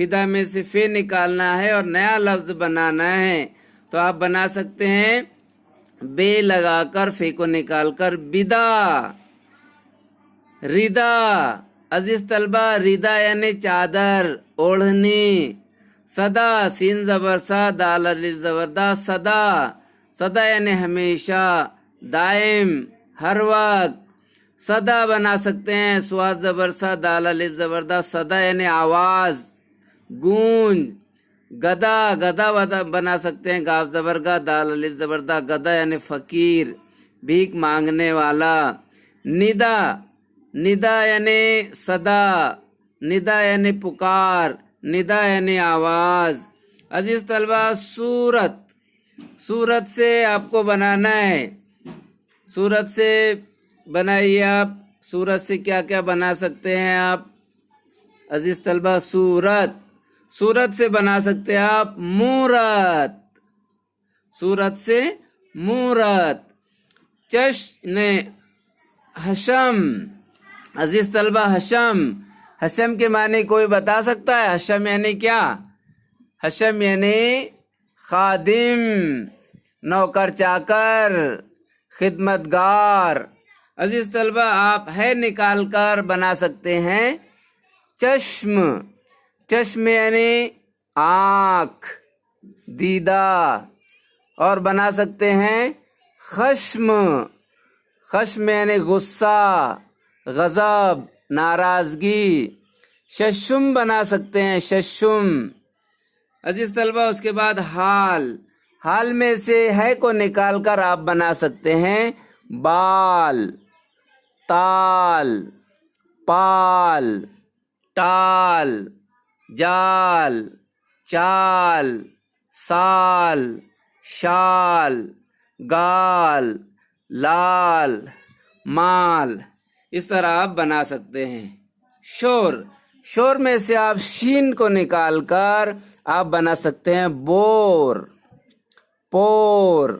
فدا میں سے فے نکالنا ہے اور نیا لفظ بنانا ہے تو آپ بنا سکتے ہیں بے لگا کر فے کو نکال کر بدا، ردا۔ عزیز طلبہ ردا یعنی چادر، اوڑھنی۔ صدا، سین زبر سا دال الف زبر دا، صدا۔ صدا یعنی ہمیشہ، دائم، ہر وقت۔ صدا بنا سکتے ہیں سواد زبر سا دال الف زبر دا، صدا یعنی آواز، گونج۔ گدا، گدا بنا سکتے ہیں گاف زبر گا دال الف زبر دا، گدا یعنی فقیر، بھیک مانگنے والا۔ ندا، ندا یعنی صدا، ندا یعنی پکار، ندا یعنی آواز۔ عزیز طلبہ صورت، صورت سے آپ کو بنانا ہے، صورت سے بنائیے آپ۔ صورت سے کیا کیا بنا سکتے ہیں آپ عزیز طلبہ؟ صورت، صورت سے بنا سکتے ہیں آپ مورت، صورت سے مورت۔ چشم، حشم۔ عزیز طلبہ حشم، حشم کے معنی کوئی بتا سکتا ہے؟ حشم یعنی کیا؟ حشم یعنی خادم، نوکر چاکر، خدمتگار۔ عزیز طلبہ آپ ہے نکال کر بنا سکتے ہیں چشم، چشم یعنی آنکھ، دیدہ۔ اور بنا سکتے ہیں خشم، خشم یعنی غصہ، غضب، ناراضگی۔ ششم بنا سکتے ہیں ششم۔ عزیز طلبہ اس کے بعد حال، حال میں سے ہے کو نکال کر آپ بنا سکتے ہیں بال، تال، پال، ٹال، جال، چال، سال، شال، گال، لال، مال۔ اس طرح آپ بنا سکتے ہیں۔ شور، شور میں سے آپ شین کو نکال کر آپ بنا سکتے ہیں بور، پور،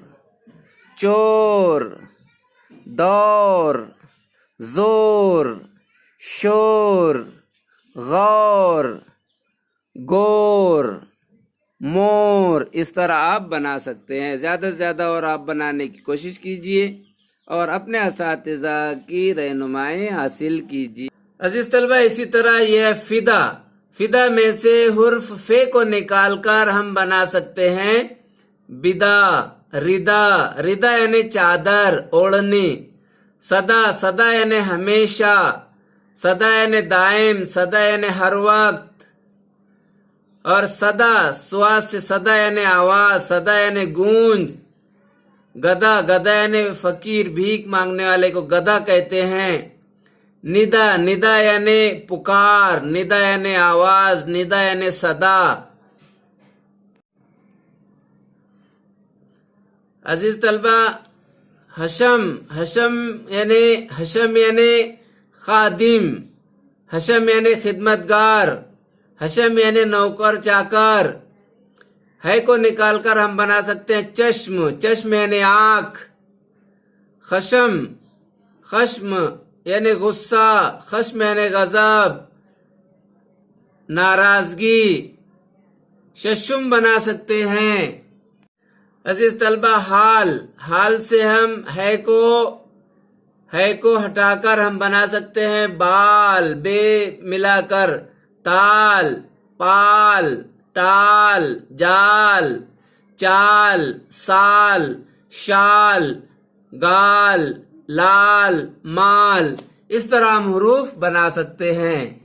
چور، دور، زور، شور، غور، گور، مور۔ اس طرح آپ بنا سکتے ہیں۔ زیادہ سے زیادہ اور آپ بنانے کی کوشش کیجئے اور اپنے اساتذہ کی رہنمائی حاصل کیجیے۔ عزیز طلبہ اسی طرح یہ ہے فدا، فدا میں سے حرف فے کو نکال کر ہم بنا سکتے ہیں بدا، ردا، ردا یعنی چادر، اوڑھنی۔ صدا، صدا یعنی ہمیشہ، صدا یعنی دائم، صدا یعنی ہر وقت۔ اور صدا، سواد سے صدا یعنی آواز، صدا یعنی گونج۔ گدا، گدا یعنی فقیر، بھیک مانگنے والے کو گدا کہتے ہیں۔ ندا، ندا یعنی پکار، ندا یعنی آواز، ندا یعنی صدا۔ عزیز طلبہ حشم، حشم یعنی خادم، حشم یعنی خدمتگار، حشم یعنی نوکر چاکر۔ ہے کو نکال کر ہم بنا سکتے ہیں چشم، چشم یعنی آنکھ۔ خشم، خشم یعنی غصہ، خشم یعنی غضب، ناراضگی۔ ششم بنا سکتے ہیں۔ عزیز طلبہ حال، حال سے ہم ہے کو ہٹا کر ہم بنا سکتے ہیں بال، بے ملا کر، تال، پال، ٹال، جال، چال، سال، شال، گال، لال، مال۔ اس طرح ہم حروف بنا سکتے ہیں۔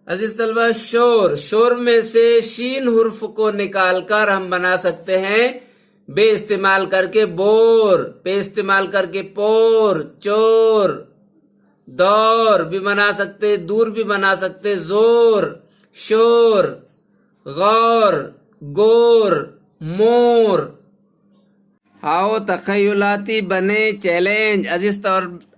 عزیز طلبہ شور، شور میں سے شین حرف کو نکال کر ہم بنا سکتے ہیں بے استعمال کر کے بور، پے استعمال کر کے پور، چور۔ دور بھی بنا سکتے، دور بھی بنا سکتے، زور، شور، غور، گور، مور۔ آؤ تخیلاتی بنے چیلنج۔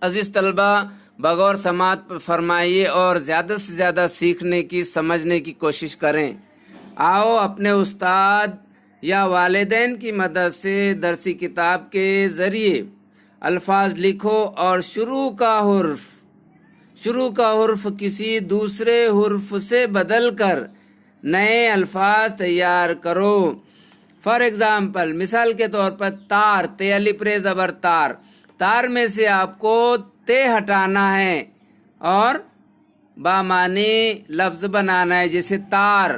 عزیز طلبہ بغور سماعت فرمائیے اور زیادہ سے زیادہ سیکھنے کی، سمجھنے کی کوشش کریں۔ آؤ اپنے استاد یا والدین کی مدد سے درسی کتاب کے ذریعے الفاظ لکھو اور شروع کا حرف کسی دوسرے حرف سے بدل کر نئے الفاظ تیار کرو. فار ایگزامپل مثال کے طور پر تار، تے الف رے زبر تار، تار میں سے آپ کو تے ہٹانا ہے اور بامانی لفظ بنانا ہے. جیسے تار،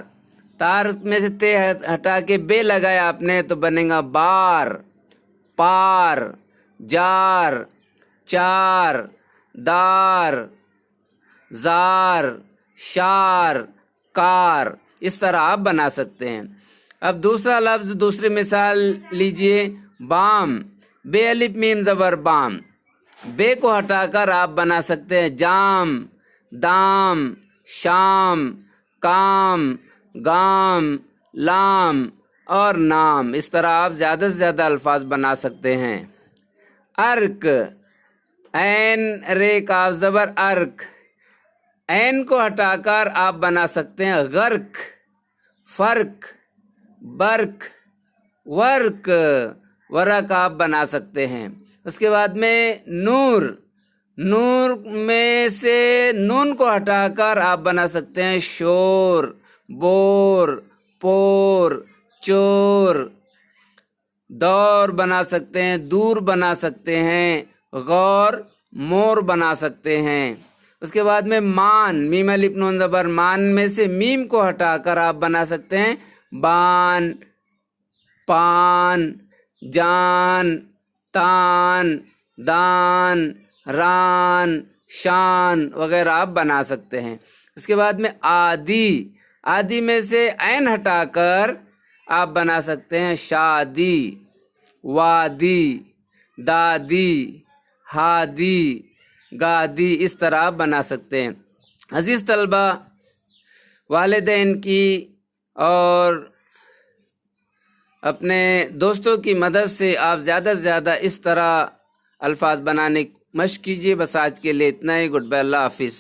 تار میں سے تے ہٹا کے بے لگایا آپ نے تو بنے گا بار. پار، جار، چار، دار، زار، شار، کار. اس طرح آپ بنا سکتے ہیں. اب دوسرا لفظ، دوسری مثال لیجئے بام، بے الف میم زبر بام، بے کو ہٹا کر آپ بنا سکتے ہیں جام، دام، شام، کام، گام، لام اور نام. اس طرح آپ زیادہ سے زیادہ الفاظ بنا سکتے ہیں. ارک، عین رے کاف زبر ارک، عین کو ہٹا کر آپ بنا سکتے ہیں غرق، فرق، برق، ورق، ورق آپ بنا سکتے ہیں. اس کے بعد میں نور، نور میں سے نون کو ہٹا کر آپ بنا سکتے ہیں شور، بور، پور، چور. دور بنا سکتے ہیں، دور بنا سکتے ہیں، غور، مور بنا سکتے ہیں. اس کے بعد میں مان، میم الف نون زبر مان میں سے میم کو ہٹا کر آپ بنا سکتے ہیں بان، پان، جان، تان، دان، ران، شان وغیرہ آپ بنا سکتے ہیں. اس کے بعد میں آدی، آدی میں سے عین ہٹا کر آپ بنا سکتے ہیں شادی، وادی، دادی، ہادی، گادی. اس طرح آپ بنا سکتے ہیں. عزیز طلبہ، والدین کی اور اپنے دوستوں کی مدد سے آپ زیادہ سے زیادہ اس طرح الفاظ بنانے کی مشق کیجیے. بس آج کے لیے اتنا ہی. گڈ بائے، اللہ حافظ.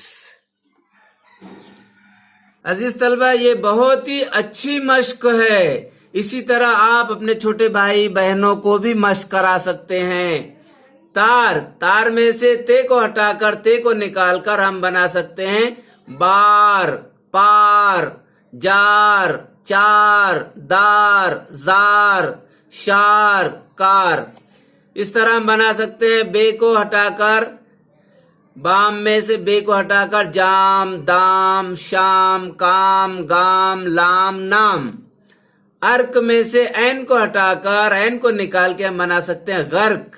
عزیز طلبہ، یہ بہت ہی اچھی مشق ہے. اسی طرح آپ اپنے چھوٹے بھائی بہنوں کو بھی مشق کرا سکتے ہیں. تار، تار میں سے تے کو ہٹا کر تے کو نکال کر ہم بنا سکتے ہیں بار، پار، جار، چار، دار، زار، شار، کار. اس طرح ہم بنا سکتے ہیں بے کو ہٹا کر، بام میں سے بے کو ہٹا کر جام، دام، شام، کام، گام، لام، نام. ارک میں سے عین کو ہٹا کر عین کو نکال کے ہم بنا سکتے ہیں غرق،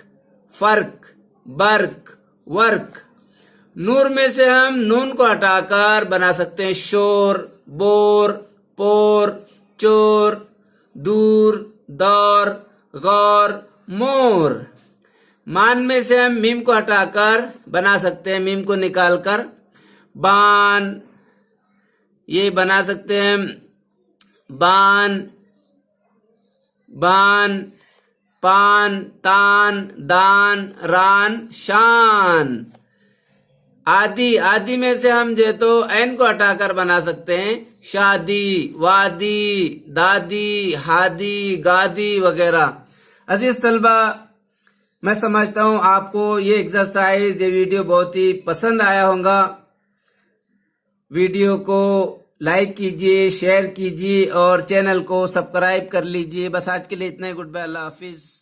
فرق، برق، ورق. نور میں سے ہم نون کو ہٹا کر بنا سکتے ہیں شور، بور، پور، چور، دور، دور، غور، مور. مان میں سے ہم میم کو ہٹا کر بنا سکتے ہیں، میم کو نکال کر بان. یہ بنا سکتے ہیں بان، بان، پان، تان، دان، ران، شان. آدی، آدی میں سے ہم جو تو عین کو ہٹا کر بنا سکتے ہیں شادی، وادی، دادی، ہادی، گادی وغیرہ. عزیز طلبہ، میں سمجھتا ہوں آپ کو یہ ایکسرسائز، یہ ویڈیو بہت ہی پسند آیا ہوگا. ویڈیو کو لائک کیجیے، شیئر کیجیے اور چینل کو سبسکرائب کر لیجیے. بس آج کے لیے اتنا ہی. گڈ بائے، اللہ حافظ.